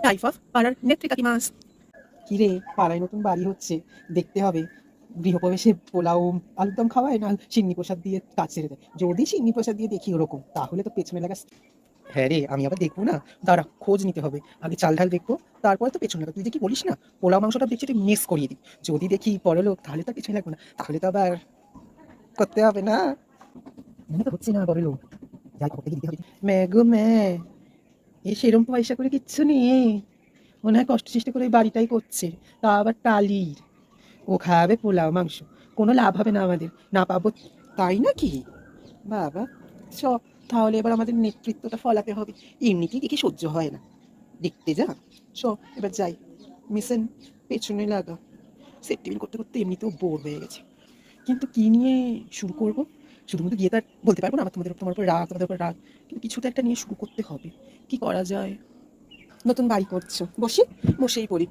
Type of পাড়ার নেত্রী কাকিমাস। কি রে, পাড়ায় নতুন বাড়ি হচ্ছে, দেখতে হবে। গৃহপ্রবেশে পোলাও আলুর দম খাওয়ায় না সিন্নি প্রসাদ দিয়ে কাজ ছেড়ে দেয়? যদি সিন্নি প্রসাদ দিয়ে দেখি ওরকম, তাহলে তো পেছনে লাগা। হ্যাঁ রে, আমি আবার দেখবো না, দাঁড়া খোঁজ নিতে হবে। আগে চাল ঢাল দেখবো, তারপরে তো পেছনে লাগা। তুই যে কি বলিস না, পোলাও মাংসটা দেখছি তুই মিস করিয়ে দিই। যদি দেখি পরে লোক, তাহলে তো পেছনে লাগবো না, তাহলে তো আবার করতে হবে না। মনে তো হচ্ছে না বড় লোক, যাই করতে দিতে হবে। ম্যাগো ম্যা, এ সেরম পয়সা করে কিচ্ছু নেই। মনে হয় কষ্ট চেষ্টা করে এই বাড়িটাই করছে, তা আবার টালির। ও খাওয়াবে পোলাও মাংস, কোনো লাভ হবে না আমাদের, না পাবো। তাই নাকি? বাবা, চ, তাহলে এবার আমাদের নেতৃত্বটা ফলাতে হবে। এমনিতেই দেখে সহ্য হয় না, দেখতে যা। চ, এবার যাই। মিশন পেছনে লাগা। সেট টেবিল করতে করতে এমনিতেও বোর হয়ে গেছে, কিন্তু কি নিয়ে শুরু করব? শুধুমাত্র গিয়ে তার বলতে পারবো না আমার তোমার উপর রাগ, তোমাদের উপর রাগ। কিন্তু কিছু তো একটা নিয়ে শুরু করতে হবে। কি করা যায়? নতুন বাড়ি করছো, বসি, বসেই পড়ি।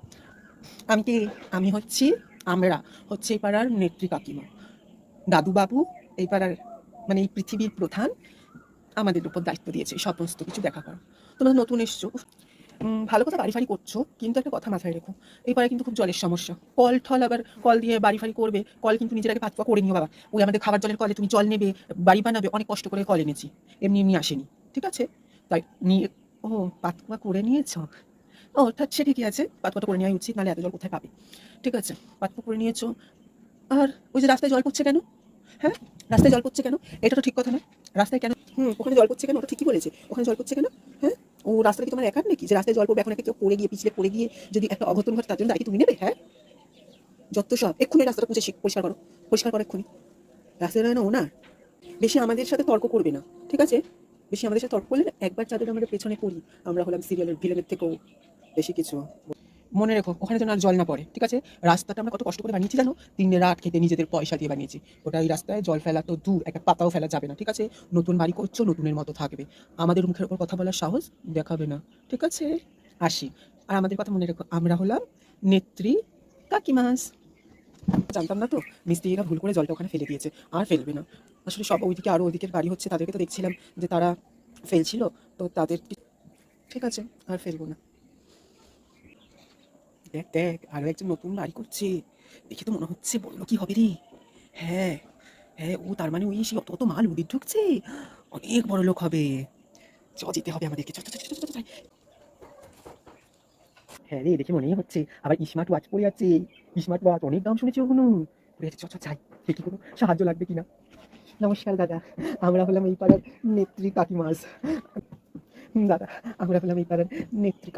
আমি কি? আমি হচ্ছি, আমরা হচ্ছে এই পাড়ার নেত্রী কাকিমা। দাদু বাবু এই পাড়ার, মানে এই পৃথিবীর প্রধান, আমাদের উপর দায়িত্ব দিয়েছে সমস্ত কিছু দেখা করা। তোমরা নতুন এসছো, ভালো কথা বাড়ি ফাড়ি করছো, কিন্তু একটা কথা মাথায় রেখো, এই পাড়ায় কিন্তু খুব জলের সমস্যা। কল ঠল আবার কল দিয়ে বাড়ি ফাড়ি করবে, কল কিন্তু নিজের আগে পাতপা করে নিও বাবা। ওই আমাদের খাবার জলের কলে তুমি জল নেবে, বাড়ি বানাবে, অনেক কষ্ট করে কল এনেছি, এমনি এমনি আসেনি। ঠিক আছে? তাই নিয়ে, ও, পাতপা করে নিয়েছো? ও সে ঠিকই আছে, পাতপাটা করে নেওয়াই উচিত, নাহলে এত জল কোথায় পাবে। ঠিক আছে, পাতপা করে নিয়েছো। আর ওই যে রাস্তায় জল পড়ছে কেন? হ্যাঁ, রাস্তায় জল পড়ছে কেন? এটা তো ঠিক কথা না। রাস্তায় কেন? ওখানে জল পড়ছে কেন? ওটা ঠিকই বলেছে, ওখানে জল পড়ছে কেন? হ্যাঁ, ও রাস্তাটা কি তোমার একার নাকি যে রাস্তায় জল পড়বে? এখন একটা কেউ পড়ে গিয়ে, পিছলে পড়ে গিয়ে যদি একটা অঘটন ঘটে, তার জন্য দায়িত্ব তুমি নেবে? হ্যাঁ, যত সব। এক্ষুনি রাস্তাটা পুঁছে পরিষ্কার করো, পরিষ্কার করো এক্ষুনি। রাস্তাটা না ওনার। বেশি আমাদের সাথে তর্ক করবে না, ঠিক আছে? বেশি আমাদের সাথে তর্ক করলে না, একবার যাদের আমাদের পেছনে পড়ি, আমরা হলাম সিরিয়ালের ভিলেনের থেকেও বেশি কিছু। মনে রেখো, ওখানে যেন আর জল না পড়ে, ঠিক আছে? রাস্তাটা আমরা কত কষ্ট করে বানিয়েছি জানো? দিনে রাত খেতে নিজেদের পয়সা দিয়ে বানিয়েছি। ওটা এই রাস্তায় জল ফেলা তো দূর, একটা পাতাও ফেলা যাবে না, ঠিক আছে? নতুন বাড়ি করছো, নতুনের মতো থাকবে। আমাদের মুখের উপর কথা বলার সাহস দেখাবে না, ঠিক আছে? আসি। আর আমাদের কথা মনে রেখো, আমরা হলাম নেত্রী কাকিমাস। জানতাম না তো, মিস্ত্রিরা ভুল করে জলটা ওখানে ফেলে দিয়েছে, আর ফেলবে না। আসলে সব ওইদিকে আরো ওইদিকের বাড়ি হচ্ছে, তাদেরকে তো দেখছিলাম যে তারা ফেলছিল, তো তাদের, ঠিক আছে, আর ফেলবো না। দেখ দেখ, আরো একজন নতুন বাড়ি করছে, দেখে তো মনে হচ্ছে বললো কি হবে রে। হ্যাঁ, হ্যাঁ, ও তার মানে ওই সেই অত অত মাল ওদের ঢুকছে, অনেক বড় লোক হবে। চ, যেতে হবে আমাদেরকে, চ চ চ চ চ চ, চ। হ্যাঁ রে, দেখে মনেই হচ্ছে, আবার স্মার্ট ওয়াচ পরে আছে। স্মার্ট ওয়াচ অনেক দাম শুনেছি ওগুলো। চ চ যাই, দেখি কোনো সাহায্য লাগবে কিনা। নমস্কার দাদা, আমরা হলাম এই পাড়ার নেত্রী কাকিমাস। দাদা, আমরা হলাম এই পাড়ার নেত্রী